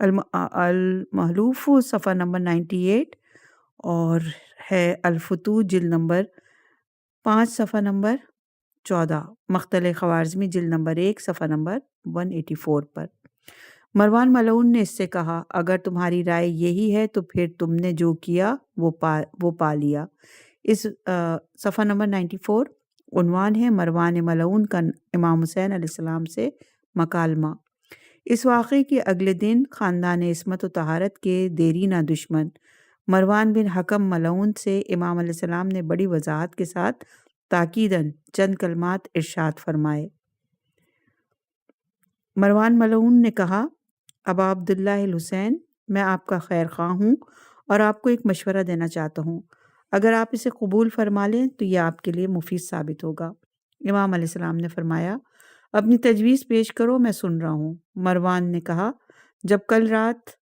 المحلوف صفحہ نمبر 98 اور ہے الفتوح جلد نمبر 5 صفحہ نمبر 14، مقتل خوارزمی جلد نمبر 1 صفحہ نمبر 184 پر۔ مروان ملعون نے اس سے کہا اگر تمہاری رائے یہی ہے تو پھر تم نے جو کیا وہ پا لیا، اس صفحہ نمبر 94 عنوان ہے مروان ملعون کا امام حسین علیہ السلام سے مکالمہ۔ اس واقعے کے اگلے دن خاندان عصمت و طہارت کے دیرینہ دشمن مروان بن حکم ملعون سے امام علیہ السلام نے بڑی وضاحت کے ساتھ تاکیداً چند کلمات ارشاد فرمائے۔ مروان ملعون نے کہا، ابا عبداللہ الحسین، میں آپ کا خیر خواہ ہوں اور آپ کو ایک مشورہ دینا چاہتا ہوں۔ اگر آپ اسے قبول فرما لیں تو یہ آپ کے لیے مفید ثابت ہوگا۔ امام علیہ السلام نے فرمایا، اپنی تجویز پیش کرو، میں سن رہا ہوں۔ مروان نے کہا، جب کل رات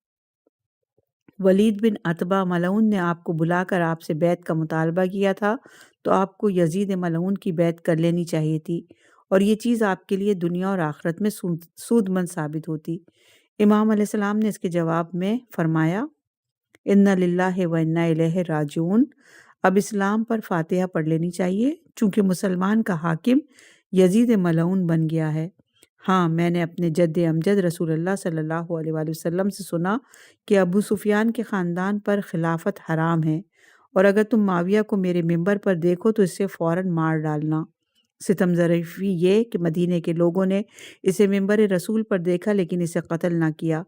ولید بن عتبہ ملعون نے آپ کو بلا کر آپ سے بیعت کا مطالبہ کیا تھا تو آپ کو یزید ملعون کی بیعت کر لینی چاہیے تھی اور یہ چیز آپ کے لیے دنیا اور آخرت میں سود مند ثابت ہوتی۔ امام علیہ السلام نے اس کے جواب میں فرمایا، انا للہ و انا الیہ راجعون۔ اب اسلام پر فاتحہ پڑھ لینی چاہیے چونکہ مسلمان کا حاکم یزید ملعون بن گیا ہے۔ ہاں، میں نے اپنے جد امجد رسول اللہ صلی اللہ علیہ وآلہ وسلم سے سنا کہ ابو سفیان کے خاندان پر خلافت حرام ہے اور اگر تم معاویہ کو میرے ممبر پر دیکھو تو اسے فوراً مار ڈالنا۔ ستم ظریفی یہ کہ مدینے کے لوگوں نے اسے ممبر رسول پر دیکھا لیکن اسے قتل نہ کیا۔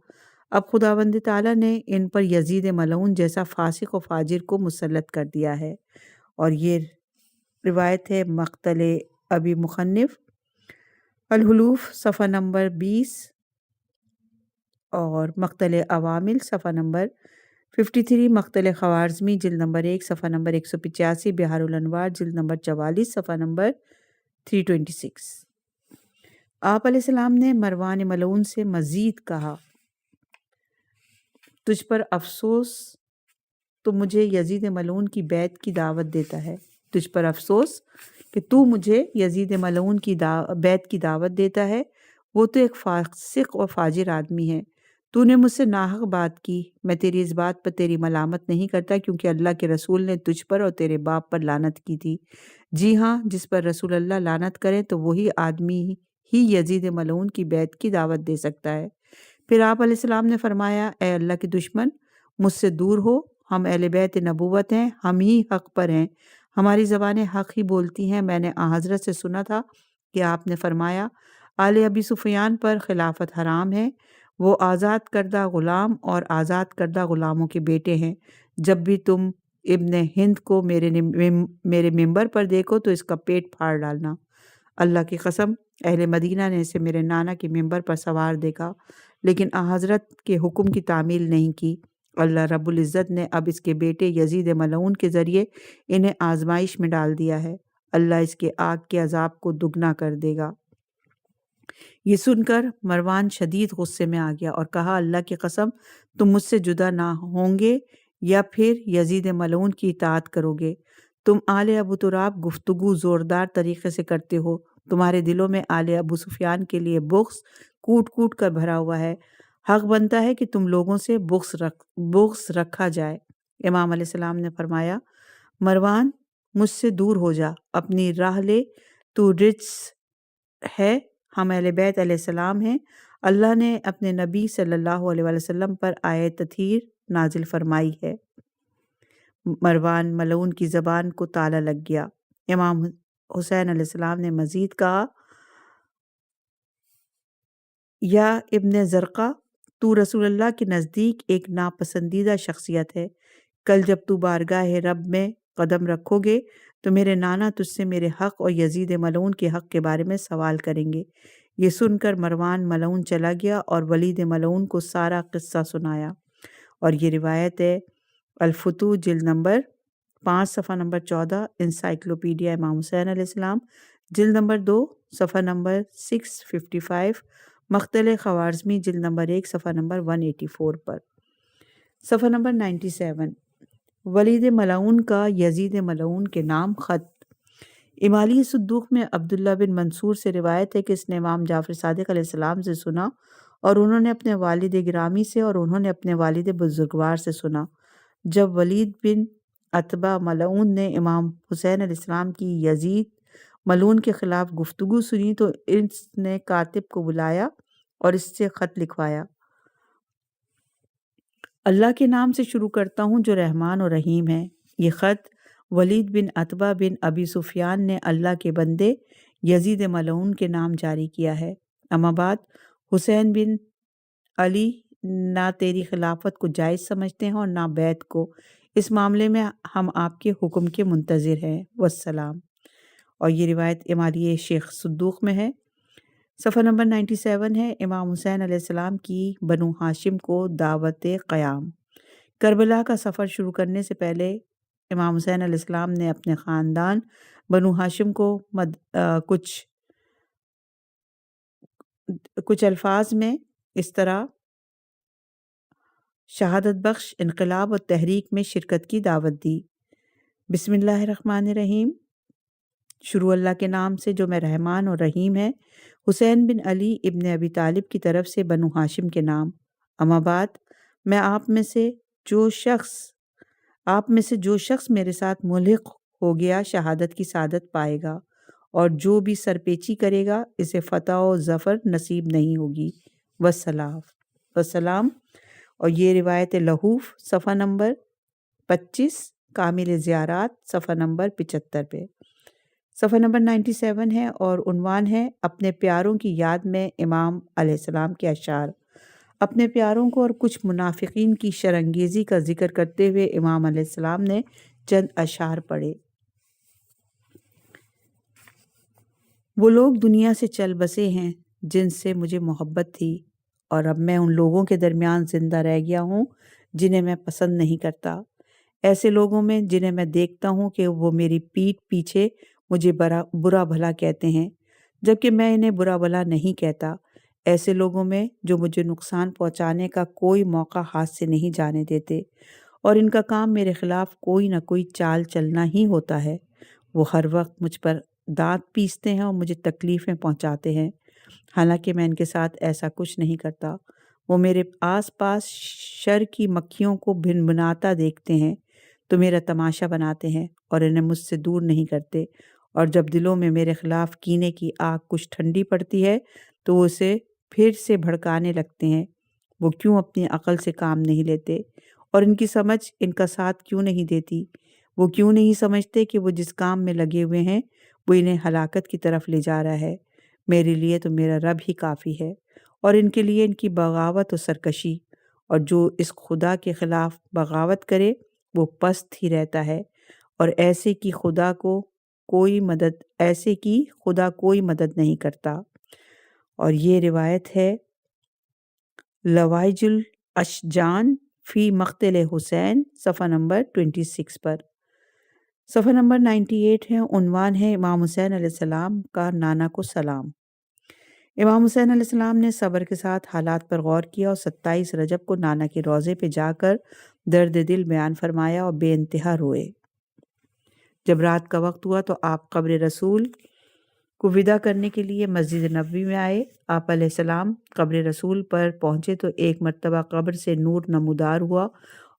اب خداوند تعالیٰ نے ان پر یزید ملعون جیسا فاسق و فاجر کو مسلط کر دیا ہے۔ اور یہ روایت ہے مقتل ابی مخنف الحلوف صفحہ نمبر 20 اور مقتل عوامل صفحہ نمبر 53، مقتل خوارزمی جلد نمبر 1 صفحہ نمبر 185، بحار الانوار جلد نمبر 44 صفحہ نمبر 326۔ آپ علیہ السلام نے مروان ملعون سے مزید کہا، تجھ پر افسوس تو مجھے یزید ملعون کی بیعت کی دعوت دیتا ہے۔ تجھ پر افسوس کہ تو مجھے یزید ملعون کی بیعت کی دعوت دیتا ہے، وہ تو ایک فاسق و فاجر آدمی ہے۔ تو نے مجھ سے ناحق بات کی، میں تیری اس بات پر تیری ملامت نہیں کرتا کیونکہ اللہ کے رسول نے تجھ پر اور تیرے باپ پر لعنت کی تھی۔ جی ہاں، جس پر رسول اللہ لعنت کریں تو وہی آدمی ہی یزید ملعون کی بیعت کی دعوت دے سکتا ہے۔ پھر آپ علیہ السلام نے فرمایا، اے اللہ کے دشمن، مجھ سے دور ہو، ہم اہل بیت نبوت ہیں، ہم ہی حق پر ہیں، ہماری زبانیں حق ہی بولتی ہیں۔ میں نے حضرت سے سنا تھا کہ آپ نے فرمایا، آل ابی سفیان پر خلافت حرام ہے، وہ آزاد کردہ غلام اور آزاد کردہ غلاموں کے بیٹے ہیں۔ جب بھی تم ابن ہند کو میرے ممبر پر دیکھو تو اس کا پیٹ پھاڑ ڈالنا۔ اللہ کی قسم، اہل مدینہ نے اسے میرے نانا کے ممبر پر سوار دیکھا لیکن حضرت کے حکم کی تعمیل نہیں کی۔ اللہ رب العزت نے اب اس کے بیٹے یزید ملعون کے ذریعے انہیں آزمائش میں ڈال دیا ہے، اللہ اس کے آگ کے عذاب کو دگنا کر دے گا۔ یہ سن کر مروان شدید غصے میں آ گیا اور کہا، اللہ کی قسم، تم مجھ سے جدا نہ ہوں گے یا پھر یزید ملعون کی اطاعت کرو گے۔ تم آل ابو تراب گفتگو زوردار طریقے سے کرتے ہو، تمہارے دلوں میں آل ابو سفیان کے لیے بغض کوٹ کوٹ کر بھرا ہوا ہے، حق بنتا ہے کہ تم لوگوں سے بغض رکھا جائے۔ امام علیہ السلام نے فرمایا، مروان، مجھ سے دور ہو جا، اپنی راہ لے، تو رجس ہے، ہم اہل بیت علیہ السلام ہیں۔ اللہ نے اپنے نبی صلی اللہ علیہ وآلہ وسلم پر آیت تطہیر نازل فرمائی ہے۔ مروان ملعون کی زبان کو تالا لگ گیا۔ امام حسین علیہ السلام نے مزید کہا، یا ابن زرقہ، تو رسول اللہ کے نزدیک ایک ناپسندیدہ شخصیت ہے۔ کل جب تو بارگاہ رب میں قدم رکھو گے تو میرے نانا تجھ سے میرے حق اور یزید ملعون کے حق کے بارے میں سوال کریں گے۔ یہ سن کر مروان ملعون چلا گیا اور ولید ملعون کو سارا قصہ سنایا۔ اور یہ روایت ہے الفتوح جلد نمبر 5 صفحہ نمبر 14، انسائکلوپیڈیا امام حسین علیہ السلام جلد نمبر 2 صفحہ نمبر 655، مقتل خوارزمی جلد نمبر 1 صفحہ نمبر 184 پر۔ صفحہ نمبر 97، ولید ملعون کا یزید ملعون کے نام خط۔ امالی صدوق میں عبداللہ بن منصور سے روایت ہے کہ اس نے امام جعفر صادق علیہ السلام سے سنا اور انہوں نے اپنے والد گرامی سے اور انہوں نے اپنے والد بزرگوار سے سنا۔ جب ولید بن عتبہ ملعون نے امام حسین علیہ السلام کی یزید ملعون کے خلاف گفتگو سنی تو اس نے کاتب کو بلایا اور اس سے خط لکھوایا، اللہ کے نام سے شروع کرتا ہوں جو رحمان و رحیم ہے۔ یہ خط ولید بن عتبہ بن ابی سفیان نے اللہ کے بندے یزید ملعون کے نام جاری کیا ہے۔ اما بعد، حسین بن علی نہ تیری خلافت کو جائز سمجھتے ہیں اور نہ بیعت کو، اس معاملے میں ہم آپ کے حکم کے منتظر ہیں، والسلام۔ اور یہ روایت امالیہ شیخ صدوق میں ہے۔ صفحہ نمبر 97 ہے امام حسین علیہ السلام کی بنو ہاشم کو دعوت قیام۔ کربلا کا سفر شروع کرنے سے پہلے امام حسین علیہ السلام نے اپنے خاندان بنو ہاشم کو کچھ الفاظ میں اس طرح شہادت بخش انقلاب اور تحریک میں شرکت کی دعوت دی۔ بسم اللہ الرحمن الرحیم، شروع اللہ کے نام سے جو میں رحمان اور رحیم ہے۔ حسین بن علی ابن ابی طالب کی طرف سے بنو ہاشم کے نام۔ اما بعد، میں آپ میں سے جو شخص میرے ساتھ ملحق ہو گیا شہادت کی سعادت پائے گا، اور جو بھی سرپیچی کرے گا اسے فتح و ظفر نصیب نہیں ہوگی، والسلام۔ اور یہ روایت لہوف صفحہ نمبر 25، کامل زیارات صفحہ نمبر 75 پہ۔ صفحہ نمبر 97 ہے اور عنوان ہے اپنے پیاروں کی یاد میں امام علیہ السلام کے اشعار۔ اپنے پیاروں کو اور کچھ منافقین کی شرانگیزی کا ذکر کرتے ہوئے امام علیہ السلام نے چند اشعار پڑھے۔ وہ لوگ دنیا سے چل بسے ہیں جن سے مجھے محبت تھی، اور اب میں ان لوگوں کے درمیان زندہ رہ گیا ہوں جنہیں میں پسند نہیں کرتا، ایسے لوگوں میں جنہیں میں دیکھتا ہوں کہ وہ میری پیٹھ پیچھے مجھے برا بھلا کہتے ہیں جبکہ میں انہیں برا بھلا نہیں کہتا، ایسے لوگوں میں جو مجھے نقصان پہنچانے کا کوئی موقع ہاتھ سے نہیں جانے دیتے، اور ان کا کام میرے خلاف کوئی نہ کوئی چال چلنا ہی ہوتا ہے۔ وہ ہر وقت مجھ پر دانت پیستے ہیں اور مجھے تکلیفیں پہنچاتے ہیں، حالانکہ میں ان کے ساتھ ایسا کچھ نہیں کرتا۔ وہ میرے آس پاس شر کی مکھیوں کو بھنبھناتا دیکھتے ہیں تو میرا تماشا بناتے ہیں اور انہیں مجھ سے دور نہیں کرتے، اور جب دلوں میں میرے خلاف کینے کی آگ کچھ ٹھنڈی پڑتی ہے تو وہ اسے پھر سے بھڑکانے لگتے ہیں۔ وہ کیوں اپنی عقل سے کام نہیں لیتے اور ان کی سمجھ ان کا ساتھ کیوں نہیں دیتی؟ وہ کیوں نہیں سمجھتے کہ وہ جس کام میں لگے ہوئے ہیں وہ انہیں ہلاکت کی طرف لے جا رہا ہے؟ میرے لیے تو میرا رب ہی کافی ہے، اور ان کے لیے ان کی بغاوت و سرکشی، اور جو اس خدا کے خلاف بغاوت کرے وہ پست ہی رہتا ہے، اور ایسے کی خدا کوئی مدد نہیں کرتا۔ اور یہ روایت ہے لوائج الاشجان فی مقتل حسین صفحہ نمبر 26 پر۔ صفحہ نمبر 98 ہے، عنوان ہے امام حسین علیہ السلام کا نانا کو سلام۔ امام حسین علیہ السلام نے صبر کے ساتھ حالات پر غور کیا اور 27 رجب کو نانا کے روضے پہ جا کر درد دل بیان فرمایا اور بے انتہا روئے۔ جب رات کا وقت ہوا تو آپ قبر رسول کو ودا کرنے کے لیے مسجد نبوی میں آئے۔ آپ علیہ السلام قبر رسول پر پہنچے تو ایک مرتبہ قبر سے نور نمودار ہوا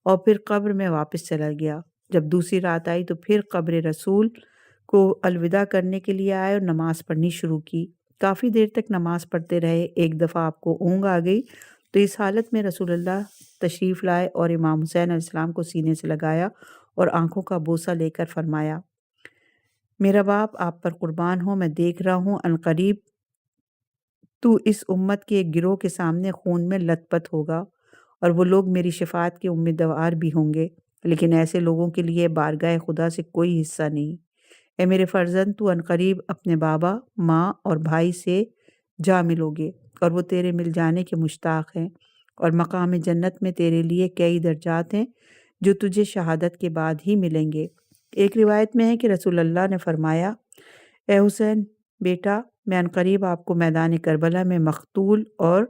اور پھر قبر میں واپس چلا گیا۔ جب دوسری رات آئی تو پھر قبر رسول کو الوداع کرنے کے لیے آئے اور نماز پڑھنی شروع کی۔ کافی دیر تک نماز پڑھتے رہے۔ ایک دفعہ آپ کو اونگ آ گئی تو اس حالت میں رسول اللہ تشریف لائے اور امام حسین علیہ السلام کو سینے سے لگایا اور آنکھوں کا بوسہ لے کر فرمایا، میرا باپ آپ پر قربان ہو، میں دیکھ رہا ہوں عنقریب تو اس امت کے ایک گروہ کے سامنے خون میں لت پت ہوگا، اور وہ لوگ میری شفاعت کے امیدوار بھی ہوں گے، لیکن ایسے لوگوں کے لیے بارگاہ خدا سے کوئی حصہ نہیں۔ اے میرے فرزند، تو عنقریب اپنے بابا، ماں اور بھائی سے جا ملوگے، اور وہ تیرے مل جانے کے مشتاق ہیں، اور مقام جنت میں تیرے لیے کئی درجات ہیں جو تجھے شہادت کے بعد ہی ملیں گے۔ ایک روایت میں ہے کہ رسول اللہ نے فرمایا، اے حسین بیٹا، میں عنقریب آپ کو میدان کربلا میں مقتول اور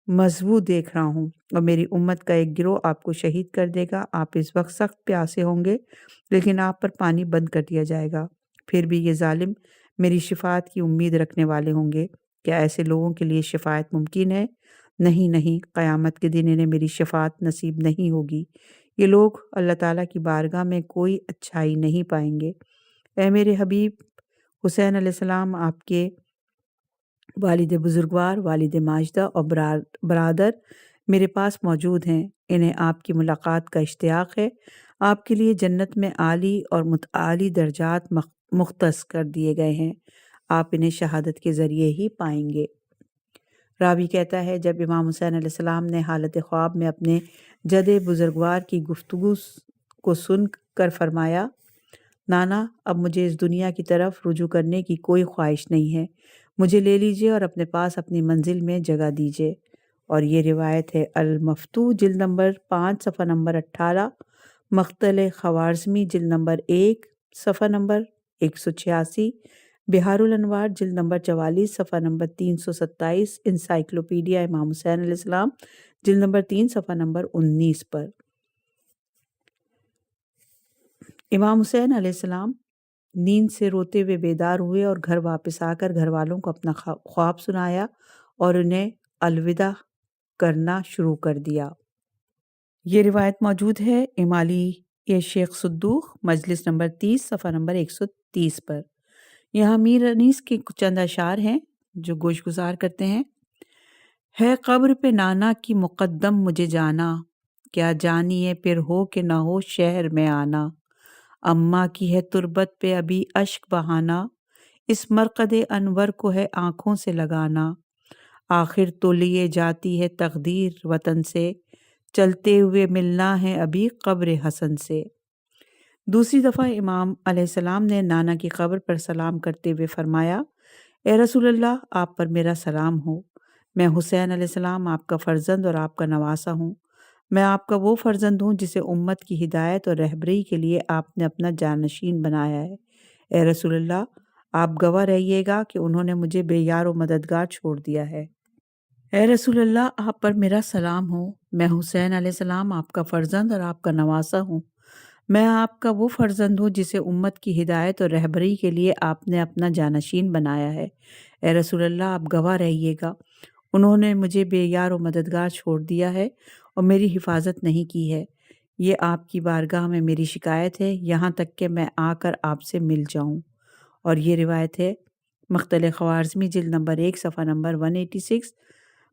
مذبوح دیکھ رہا ہوں، اور میری امت کا ایک گروہ آپ کو شہید کر دے گا۔ آپ اس وقت سخت پیاسے ہوں گے لیکن آپ پر پانی بند کر دیا جائے گا، پھر بھی یہ ظالم میری شفاعت کی امید رکھنے والے ہوں گے۔ کیا ایسے لوگوں کے لیے شفاعت ممکن ہے؟ نہیں، قیامت کے دن انہیں میری شفاعت نصیب نہیں ہوگی۔ یہ لوگ اللہ تعالیٰ کی بارگاہ میں کوئی اچھائی نہیں پائیں گے۔ اے میرے حبیب حسین علیہ السلام، آپ کے والد بزرگوار، والد ماجدہ اور برادر میرے پاس موجود ہیں، انہیں آپ کی ملاقات کا اشتیاق ہے۔ آپ کے لیے جنت میں عالی اور متعالی درجات مختص کر دیے گئے ہیں، آپ انہیں شہادت کے ذریعے ہی پائیں گے۔ راوی کہتا ہے جب امام حسین علیہ السلام نے حالت خواب میں اپنے جد بزرگوار کی گفتگو کو سن کر فرمایا، نانا اب مجھے اس دنیا کی طرف رجوع کرنے کی کوئی خواہش نہیں ہے، مجھے لے لیجئے اور اپنے پاس اپنی منزل میں جگہ دیجئے۔ اور یہ روایت ہے المفتوح جلد نمبر 5 صفحہ نمبر 18، مقتل خوارزمی جلد نمبر 1 صفحہ نمبر 186، بہار الانوار جلد نمبر 44 صفحہ نمبر 327، انسائکلوپیڈیا امام حسین علیہ السلام جلد نمبر 3 صفحہ نمبر 19 پر۔ امام حسین علیہ السلام نیند سے روتے ہوئے بیدار ہوئے اور گھر واپس آ کر گھر والوں کو اپنا خواب سنایا اور انہیں الوداع کرنا شروع کر دیا۔ یہ روایت موجود ہے امالی یہ شیخ صدوق مجلس نمبر 30 صفحہ نمبر 130 پر۔ یہاں میر انیس کے چند اشعار ہیں جو گوش گزار کرتے ہیں۔ ہے قبر پہ نانا کی مقدم مجھے جانا، کیا جانیے پھر ہو کہ نہ ہو شہر میں آنا، اماں کی ہے تربت پہ ابھی اشک بہانا، اس مرقد انور کو ہے آنکھوں سے لگانا، آخر تو لیے جاتی ہے تقدیر وطن سے، چلتے ہوئے ملنا ہے ابھی قبر حسن سے۔ دوسری دفعہ امام علیہ السلام نے نانا کی قبر پر سلام کرتے ہوئے فرمایا، اے رسول اللہ آپ پر میرا سلام ہو، میں حسین علیہ السلام آپ کا فرزند اور آپ کا نواسا ہوں، میں آپ کا وہ فرزند ہوں جسے امت کی ہدایت اور رہبری کے لیے آپ نے اپنا جانشین بنایا ہے۔ اے رسول اللہ آپ گواہ رہیے گا کہ انہوں نے مجھے بے یار و مددگار چھوڑ دیا ہے۔ اے رسول اللہ آپ پر میرا سلام ہو، میں حسین علیہ السلام آپ کا فرزند اور آپ کا نواسا ہوں، میں آپ کا وہ فرزند ہوں جسے امت کی ہدایت اور رہبری کے لیے آپ نے اپنا جانشین بنایا ہے۔ اے رسول اللہ آپ گواہ رہیے گا انہوں نے مجھے بے یار و مددگار چھوڑ دیا ہے اور میری حفاظت نہیں کی ہے، یہ آپ کی بارگاہ میں میری شکایت ہے یہاں تک کہ میں آ کر آپ سے مل جاؤں۔ اور یہ روایت ہے مقتل خوارزمی جلد نمبر 1 صفحہ نمبر 186،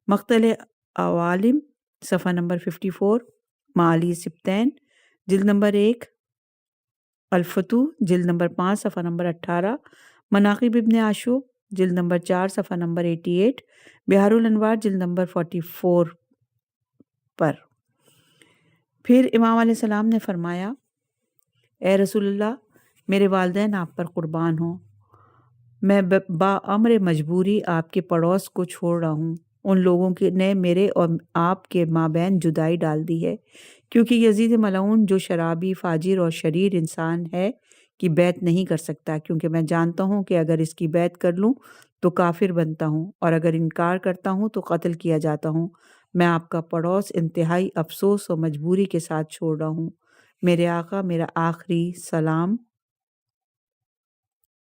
مقتل عوالم صفحہ نمبر 54، معالی سبتین جلد نمبر 1، الفتوح جلد نمبر 5 صفحہ نمبر 18، مناقب ابن عاشور جلد نمبر 4 صفحہ نمبر 88، بہار الانوار جلد نمبر 44 پر۔ پھر امام علیہ السلام نے فرمایا، اے رسول اللہ میرے والدین آپ پر قربان ہوں، میں بامر مجبوری آپ کے پڑوس کو چھوڑ رہا ہوں، ان لوگوں نے میرے اور آپ کے مابین جدائی ڈال دی ہے، کیونکہ یزید ملعون جو شرابی فاجر اور شریر انسان ہے کی بیعت نہیں کر سکتا، کیونکہ میں جانتا ہوں کہ اگر اس کی بیعت کر لوں تو کافر بنتا ہوں اور اگر انکار کرتا ہوں تو قتل کیا جاتا ہوں، میں آپ کا پڑوس انتہائی افسوس اور مجبوری کے ساتھ چھوڑ رہا ہوں، میرے آقا میرا آخری سلام۔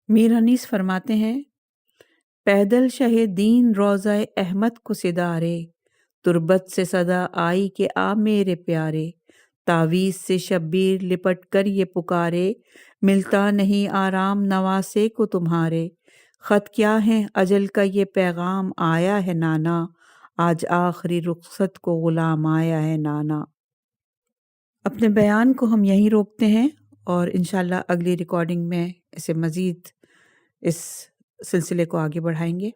میر انیس فرماتے ہیں، پیدل شہ دین روضہ احمد کو صدارے، تربت سے صدا آئی کہ آ میرے پیارے، تعویذ سے شبیر لپٹ کر یہ پکارے، ملتا نہیں آرام نواسے کو تمہارے، خط کیا ہے اجل کا یہ پیغام آیا ہے نانا، آج آخری رخصت کو غلام آیا ہے نانا۔ اپنے بیان کو ہم یہیں روکتے ہیں اور انشاءاللہ اگلی ریکارڈنگ میں اسے مزید اس سلسلے کو آگے بڑھائیں گے۔